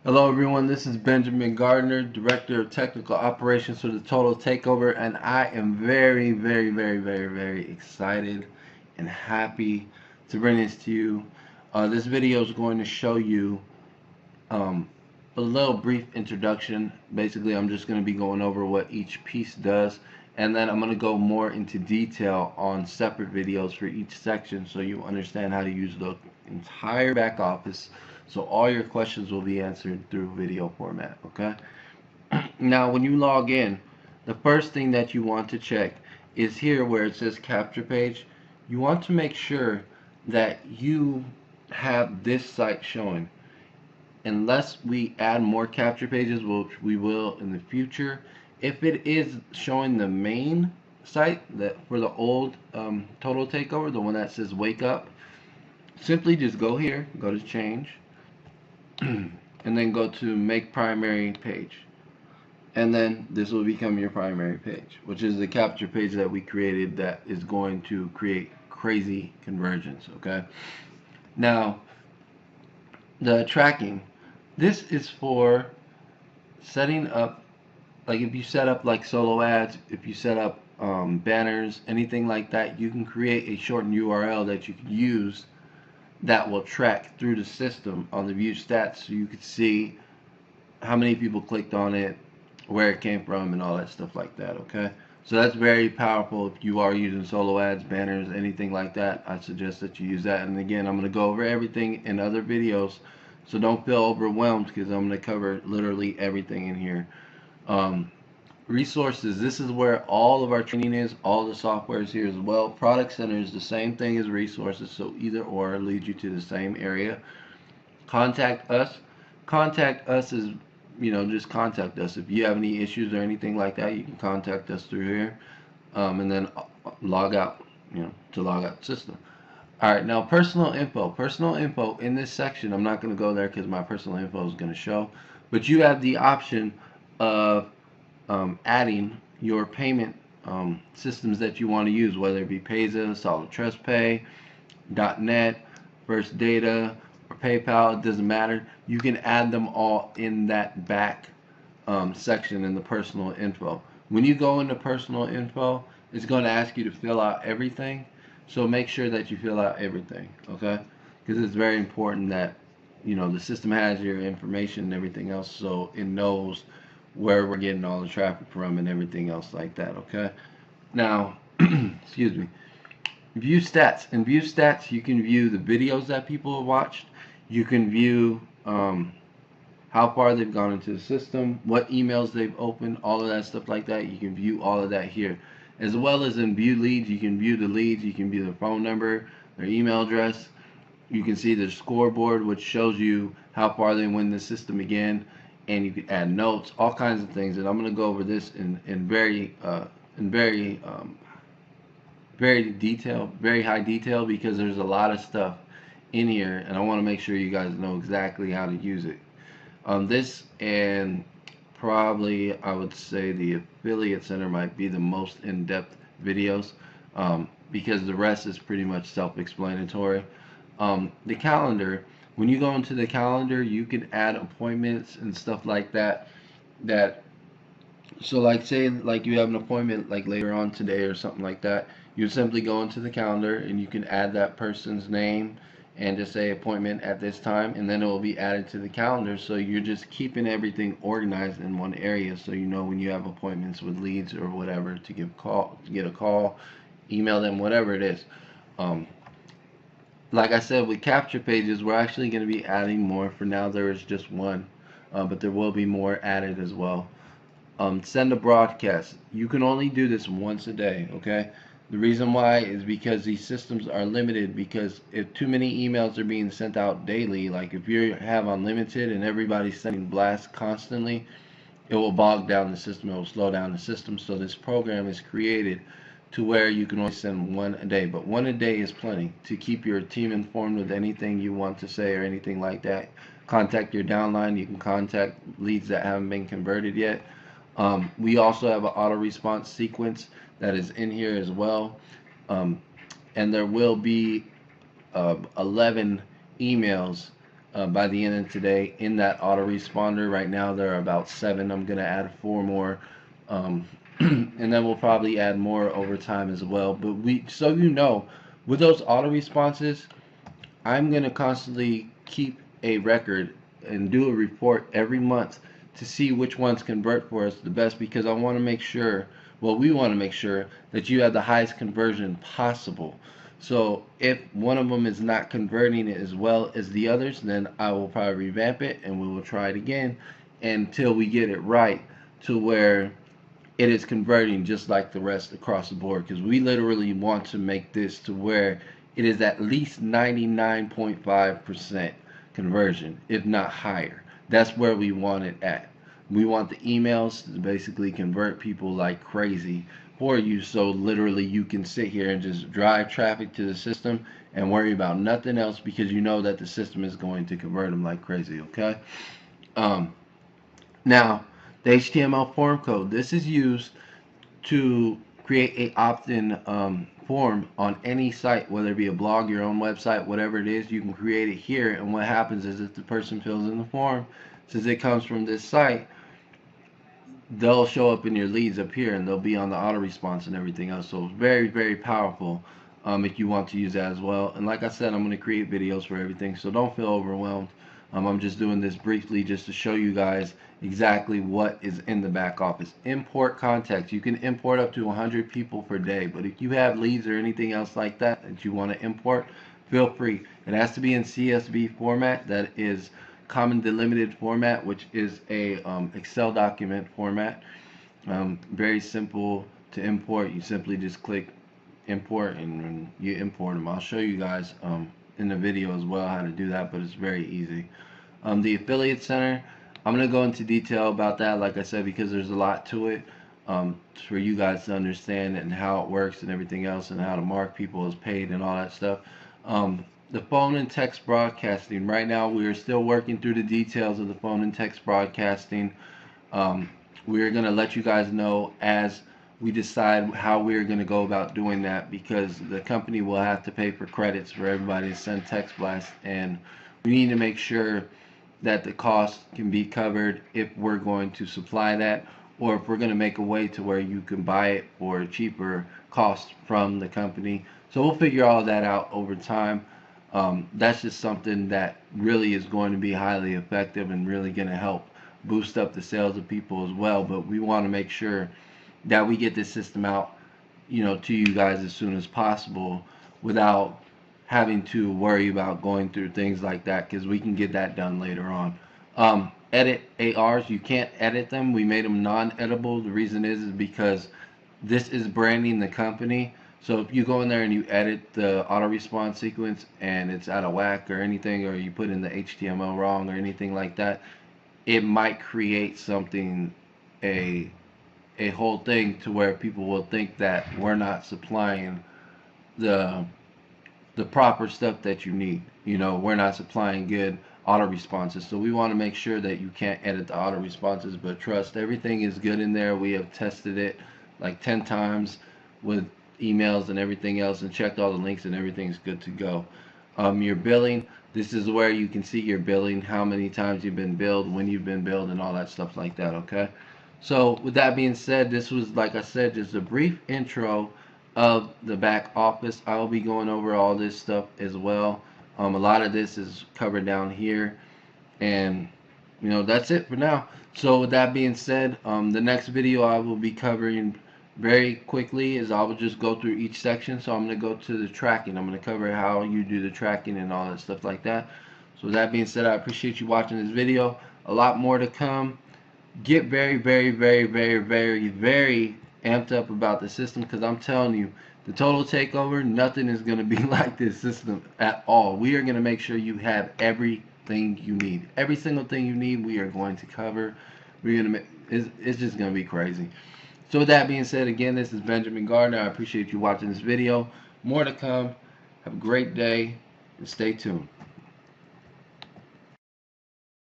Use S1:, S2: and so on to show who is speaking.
S1: Hello everyone, this is Benjamin Gardner, Director of Technical Operations for the Total Takeover, and I am very excited and happy to bring this to you. This video is going to show you um, a little brief introduction. Basically, I'm just going to be going over what each piece does, and then I'm going to go more into detail on separate videos for each section so you understand how to use the entire back office, so all your questions will be answered through video format, okay? Now, when you log in, the first thing that you want to check is here where it says capture page. You want to make sure that you have this site showing. Unless we add more capture pages, which we will in the future, if it is showing the main site that for the old Total Takeover, the one that says wake up, simply just go here, go to change, and then go to make primary page. And then this will become your primary page, which is the capture page that we created that is going to create crazy conversions, okay? Now, the tracking. This is for setting up, like if you set up like solo ads, if you set up banners, anything like that, you can create a shortened URL that you can use that will track through the system on the view stats so you can see how many people clicked on it, where it came from, and all that stuff like that, okay? So that's very powerful if you are using solo ads, banners, anything like that. I suggest that you use that. And again, I'm going to go over everything in other videos, so don't feel overwhelmed because I'm going to cover literally everything in here. Resources, this is where all of our training is, all the software is here as well. Product Center is the same thing as resources, so either or leads you to the same area. Contact us. Contact us is, just contact us. If you have any issues or anything like that, you can contact us through here. And then log out, to log out the system. Alright, now personal info. Personal info in this section, I'm not going to go there because my personal info is going to show. But you have the option of adding your payment systems that you want to use, whether it be Payza, Solid Trust Pay, .net, First Data, or PayPal. It doesn't matter. You can add them all in that back section in the personal info. When you go into personal info, it's going to ask you to fill out everything. So make sure that you fill out everything, okay? Because it's very important that the system has your information and everything else, so it knows where we're getting all the traffic from and everything else like that, okay? Now, excuse me. View stats. In view stats, you can view the videos that people have watched. You can view how far they've gone into the system, what emails they've opened, all of that stuff like that. You can view all of that here. As well as in view leads, you can view the leads, you can view their phone number, their email address. You can see the scoreboard, which shows you how far they win the system again, and you can add notes, all kinds of things. And I'm going to go over this in very detail, very high detail, because there's a lot of stuff in here, and I want to make sure you guys know exactly how to use it. This and probably I would say the affiliate center might be the most in-depth videos, because the rest is pretty much self-explanatory. The calendar, when you go into the calendar, you can add appointments and stuff like that. So like say like you have an appointment like later on today or something like that, you simply go into the calendar and you can add that person's name and just say appointment at this time, and then it will be added to the calendar. So you're just keeping everything organized in one area, so you know when you have appointments with leads or whatever to get a call, email them, whatever it is. Like I said, with capture pages, we're actually going to be adding more. For now, there is just one, but there will be more added as well. Send a broadcast. You can only do this once a day, okay? The reason why is because these systems are limited, because if too many emails are being sent out daily, like if you have unlimited and everybody's sending blasts constantly, it will bog down the system, it will slow down the system. So this program is created to where you can only send one a day, but one a day is plenty to keep your team informed with anything you want to say or anything like that. Contact your downline. You can contact leads that haven't been converted yet. We also have an auto response sequence that is in here as well, and there will be 11 emails by the end of today in that autoresponder. Right now there are about 7. I'm going to add 4 more. Um, and then we'll probably add more over time as well. But so you know, with those auto responses, I'm going to constantly keep a record and do a report every month to see which ones convert for us the best, because I want to make sure, well, we want to make sure that you have the highest conversion possible. So if one of them is not converting as well as the others, then I will probably revamp it and we will try it again until we get it right to where it is converting just like the rest across the board, because we literally want to make this to where it is at least 99.5% conversion, if not higher. That's where we want it at. We want the emails to basically convert people like crazy for you, so literally you can sit here and just drive traffic to the system and worry about nothing else, because you know that the system is going to convert them like crazy. Okay. um, Now, the HTML form code, this is used to create a opt-in form on any site, whether it be a blog, your own website, whatever it is. You can create it here, and what happens is if the person fills in the form, since it comes from this site, they'll show up in your leads up here, and they'll be on the auto response and everything else. So it's very, very powerful if you want to use that as well. And like I said, I'm going to create videos for everything, so don't feel overwhelmed. I'm just doing this briefly just to show you guys exactly what is in the back office. Import contacts. You can import up to 100 people per day, but if you have leads or anything else like that that you want to import, feel free. It has to be in CSV format, that is common delimited format, which is a Excel document format. Very simple to import. You simply just click import and you import them. I'll show you guys in the video as well how to do that, but it's very easy. The affiliate center, I'm going to go into detail about that, like I said, because there's a lot to it for you guys to understand and how it works and everything else, and how to mark people as paid and all that stuff. The phone and text broadcasting, right now we are still working through the details of the phone and text broadcasting. We're going to let you guys know as we decide how we're going to go about doing that, because the company will have to pay for credits for everybody to send text blasts, and we need to make sure that the cost can be covered if we're going to supply that, or if we're going to make a way to where you can buy it for a cheaper cost from the company. So we'll figure all that out over time. That's just something that really is going to be highly effective and really going to help boost up the sales of people as well. But we want to make sure that we get this system out, to you guys as soon as possible without having to worry about going through things like that, because we can get that done later on. Edit ARs, you can't edit them. We made them non-editable. The reason is because this is branding the company. So if you go in there and you edit the auto response sequence and it's out of whack or anything, or you put in the HTML wrong or anything like that, it might create something, a whole thing to where people will think that we're not supplying the proper stuff that you need. We're not supplying good auto responses. So we want to make sure that you can't edit the auto responses, but trust, everything is good in there. We have tested it like 10 times with emails and everything else, and checked all the links, and everything's good to go. Your billing, this is where you can see your billing, how many times you've been billed, when you've been billed, and all that stuff like that. Okay, so with that being said, this was, like I said, just a brief intro of the back office. I will be going over all this stuff as well. A lot of this is covered down here, and that's it for now. So with that being said, the next video I will be covering very quickly is I will just go through each section. So I'm going to go to the tracking. I'm going to cover how you do the tracking and all that stuff like that. So with that being said, I appreciate you watching this video. A lot more to come. Get very, very, very, very, very, very amped up about the system, because I'm telling you, the total takeover, nothing is going to be like this system at all. We are going to make sure you have everything you need. Every single thing you need, we are going to cover. We're going to make, it's just going to be crazy. So with that being said, again, this is Benjamin Gardner. I appreciate you watching this video. More to come. Have a great day and stay tuned.